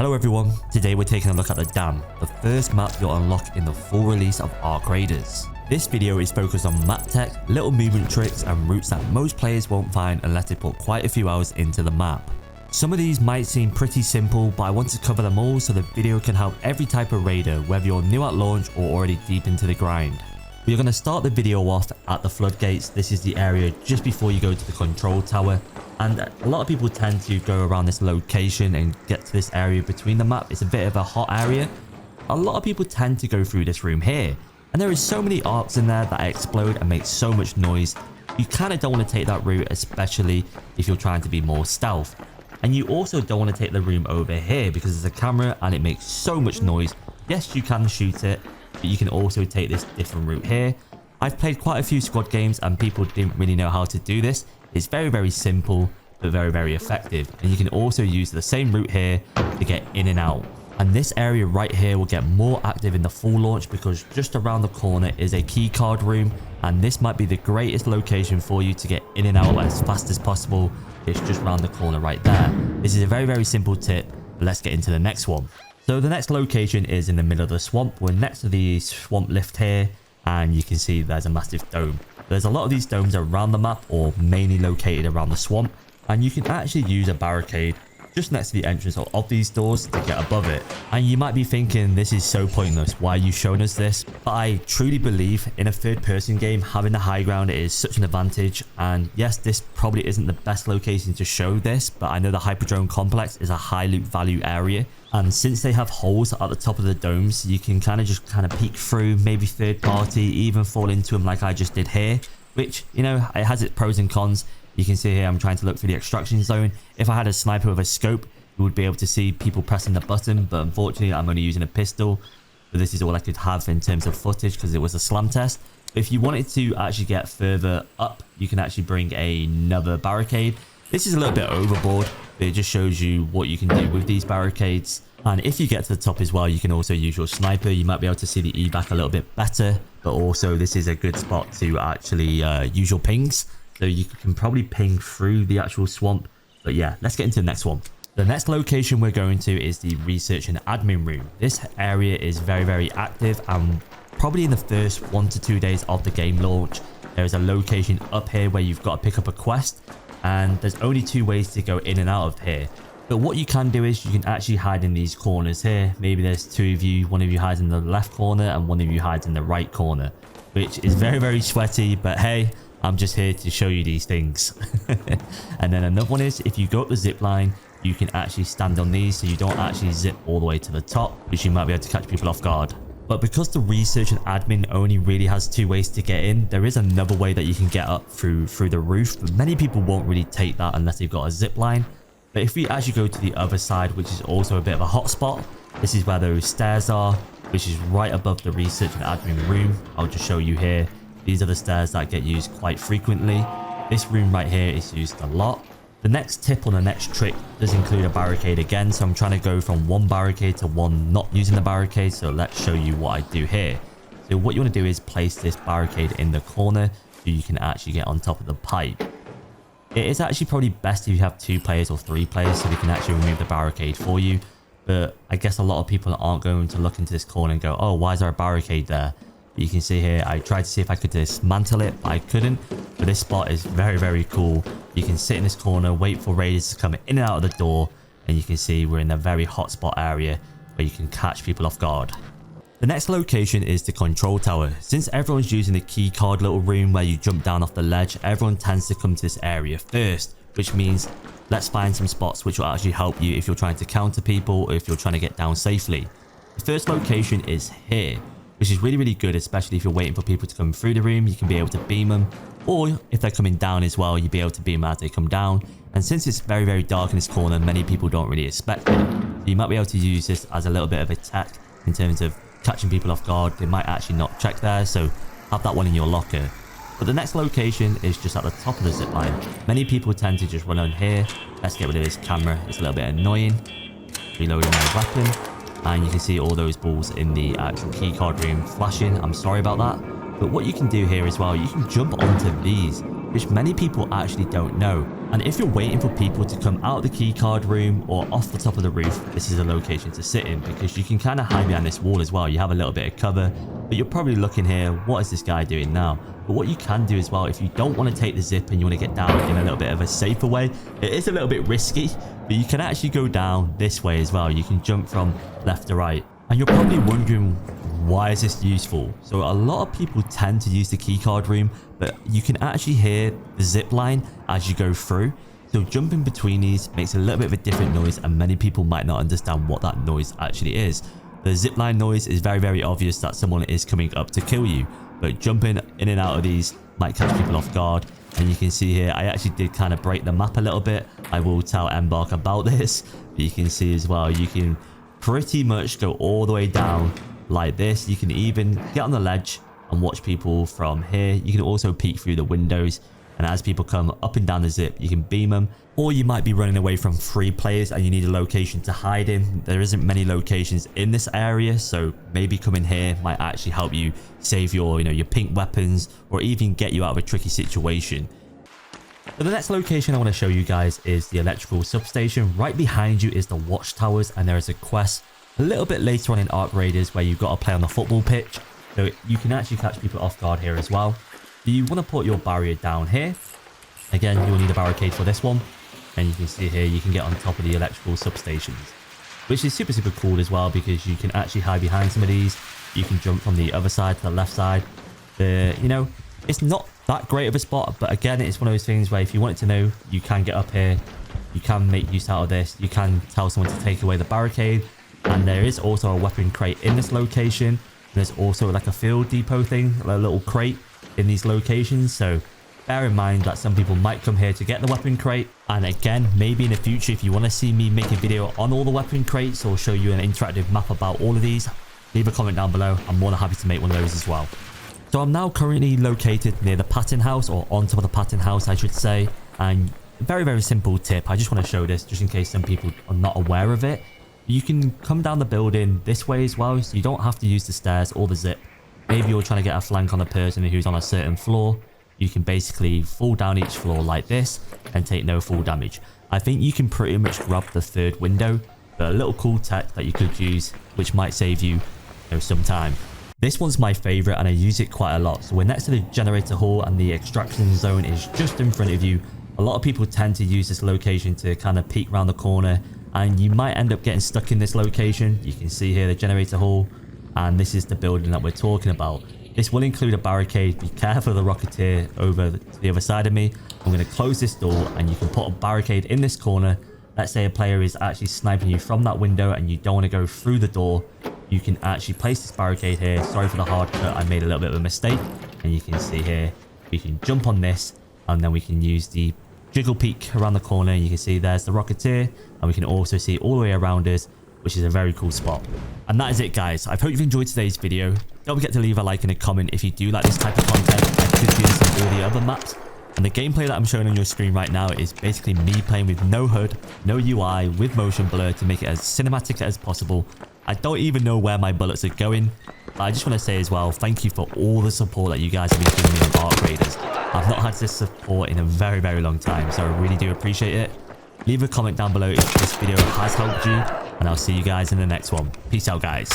Hello everyone, today we're taking a look at the Dam, the first map you'll unlock in the full release of Ark Raiders. This video is focused on map tech, little movement tricks and routes that most players won't find unless they put quite a few hours into the map. Some of these might seem pretty simple, but I want to cover them all so the video can help every type of raider, whether you're new at launch or already deep into the grind. We're going to start the video off at the Floodgates. This is the area just before you go to the control tower, and a lot of people tend to go around this location and get to this area between the map. It's a bit of a hot area. A lot of people tend to go through this room here, and there is so many arcs in there that explode and make so much noise. You kind of don't want to take that route, especially if you're trying to be more stealth. And you also don't want to take the room over here because there's a camera and it makes so much noise. Yes, you can shoot it, but you can also take this different route here. I've played quite a few squad games and people didn't really know how to do this. It's very simple, but very effective. And you can also use the same route here to get in and out. And this area right here will get more active in the full launch because just around the corner is a key card room, and this might be the greatest location for you to get in and out as fast as possible. It's just around the corner right there. This is a very simple tip, but let's get into the next one. So the next location is in the middle of the swamp. We're next to the swamp lift here, and you can see there's a massive dome. There's a lot of these domes around the map, or mainly located around the swamp, and you can actually use a barricade just next to the entrance of these doors to get above it. And you might be thinking, this is so pointless, why are you showing us this? But I truly believe in a third person game, having the high ground is such an advantage. And yes, this probably isn't the best location to show this, but I know the Hyperdrome complex is a high loot value area, and since they have holes at the top of the domes, you can kind of peek through, maybe third party, even fall into them like I just did here, which, you know, it has its pros and cons. You can see here I'm trying to look through the extraction zone. If I had a sniper with a scope, you would be able to see people pressing the button, but unfortunately I'm only using a pistol. But this is all I could have in terms of footage because it was a slam test. But if you wanted to actually get further up, you can actually bring another barricade. This is a little bit overboard, but it just shows you what you can do with these barricades. And if you get to the top as well, you can also use your sniper. You might be able to see the evac a little bit better, but also this is a good spot to actually use your pings. So you can probably ping through the actual swamp. But yeah, let's get into the next one. The next location we're going to is the research and admin room. This area is very active, and probably in the first 1 to 2 days of the game launch, there is a location up here where you've got to pick up a quest, and there's only 2 ways to go in and out of here. But what you can do is you can actually hide in these corners here. Maybe there's 2 of you, one of you hides in the left corner and one of you hides in the right corner, which is very sweaty, but hey, I'm just here to show you these things. And then another one is, if you go up the zip line, you can actually stand on these so you don't actually zip all the way to the top, which you might be able to catch people off guard. But because the research and admin only really has 2 ways to get in, there is another way that you can get up through the roof, but many people won't really take that unless they've got a zip line. But if we actually go to the other side, which is also a bit of a hot spot, this is where those stairs are, which is right above the research and admin room. I'll just show you here. These are the stairs that get used quite frequently. This room right here is used a lot. The next tip on the next trick does include a barricade again, so I'm trying to go from one barricade to one not using the barricade, so let's show you what I do here. So what you want to do is place this barricade in the corner so you can actually get on top of the pipe. It is actually probably best if you have 2 players or 3 players so they can actually remove the barricade for you, but I guess a lot of people aren't going to look into this corner and go, oh, why is there a barricade there? You can see here, I tried to see if I could dismantle it, but I couldn't. But this spot is very cool. You can sit in this corner, wait for raiders to come in and out of the door, and you can see we're in a very hot spot area where you can catch people off guard. The next location is the control tower. Since everyone's using the key card little room where you jump down off the ledge, everyone tends to come to this area first, which means let's find some spots which will actually help you if you're trying to counter people or if you're trying to get down safely. The first location is here, which is really good, especially if you're waiting for people to come through the room. You can be able to beam them, or if they're coming down as well, you'll be able to beam them as they come down. And since it's very dark in this corner, many people don't really expect it, so you might be able to use this as a little bit of a tech in terms of catching people off guard. They might actually not check there, so have that one in your locker. But the next location is just at the top of the zip line. Many people tend to just run on here. Let's get rid of this camera, it's a little bit annoying. Reloading my weapon. And you can see all those balls in the actual keycard room flashing. I'm sorry about that. But what you can do here as well, you can jump onto these, which many people actually don't know. And if you're waiting for people to come out of the keycard room or off the top of the roof, this is a location to sit in because you can kind of hide behind this wall as well. You have a little bit of cover, but you're probably looking here, what is this guy doing now? But what you can do as well, if you don't want to take the zip and you want to get down in a little bit of a safer way, it is a little bit risky, but you can actually go down this way as well. You can jump from left to right. And you're probably wondering, why is this useful? So a lot of people tend to use the keycard room, but you can actually hear the zip line as you go through. So jumping between these makes a little bit of a different noise, and many people might not understand what that noise actually is. The zip line noise is very, very obvious that someone is coming up to kill you, but jumping in and out of these might catch people off guard. And you can see here, I actually did kind of break the map a little bit. I will tell Embark about this, but you can see as well, you can pretty much go all the way down like this. You can even get on the ledge and watch people from here. You can also peek through the windows, and as people come up and down the zip, you can beam them. Or you might be running away from 3 players and you need a location to hide in. There isn't many locations in this area, so maybe coming here might actually help you save your your pink weapons, or even get you out of a tricky situation. So the next location I want to show you guys is the electrical substation. Right behind you is the watchtowers, and there is a quest a little bit later on in Arc Raiders where you've got to play on the football pitch. So you can actually catch people off guard here as well. You want to put your barrier down here. Again, you'll need a barricade for this one. And you can see here, you can get on top of the electrical substations, which is super, super cool as well, because you can actually hide behind some of these. You can jump from the other side to the left side. It's not that great of a spot, but again, it's one of those things where if you want it to know, you can get up here. You can make use out of this. You can tell someone to take away the barricade. And there is also a weapon crate in this location. There's also like a field depot thing, a little crate in these locations. So bear in mind that some people might come here to get the weapon crate. And again, maybe in the future, if you want to see me make a video on all the weapon crates or show you an interactive map about all of these, leave a comment down below. I'm more than happy to make one of those as well. So I'm now currently located near the pattern house, or on top of the pattern house, I should say. And very, very simple tip. I just want to show this just in case some people are not aware of it. You can come down the building this way as well, so you don't have to use the stairs or the zip. Maybe you're trying to get a flank on a person who's on a certain floor. You can basically fall down each floor like this and take no fall damage. I think you can pretty much grab the 3rd window, but a little cool tech that you could use, which might save you, some time. This one's my favorite and I use it quite a lot. So we're next to the generator hall and the extraction zone is just in front of you. A lot of people tend to use this location to kind of peek around the corner, and you might end up getting stuck in this location. You can see here the generator hall, and this is the building that we're talking about. This will include a barricade. Be careful of the Rocketeer over to the other side of me. I'm going to close this door, and you can put a barricade in this corner. Let's say a player is actually sniping you from that window and you don't want to go through the door. You can actually place this barricade here. Sorry for the hard cut, I made a little bit of a mistake. And you can see here, we can jump on this, and then we can use the jiggle peek around the corner. You can see there's the Rocketeer, and we can also see all the way around us, which is a very cool spot. And that is it, guys. I hope you've enjoyed today's video. Don't forget to leave a like and a comment if you do like this type of content. I could do this on all the other maps. And the gameplay that I'm showing on your screen right now is basically me playing with no HUD, no UI, with motion blur to make it as cinematic as possible. I don't even know where my bullets are going. But I just want to say as well, thank you for all the support that you guys have been giving me on Arc Raiders. I've not had this support in a very, very long time, so I really do appreciate it. Leave a comment down below if this video has helped you, and I'll see you guys in the next one. Peace out, guys.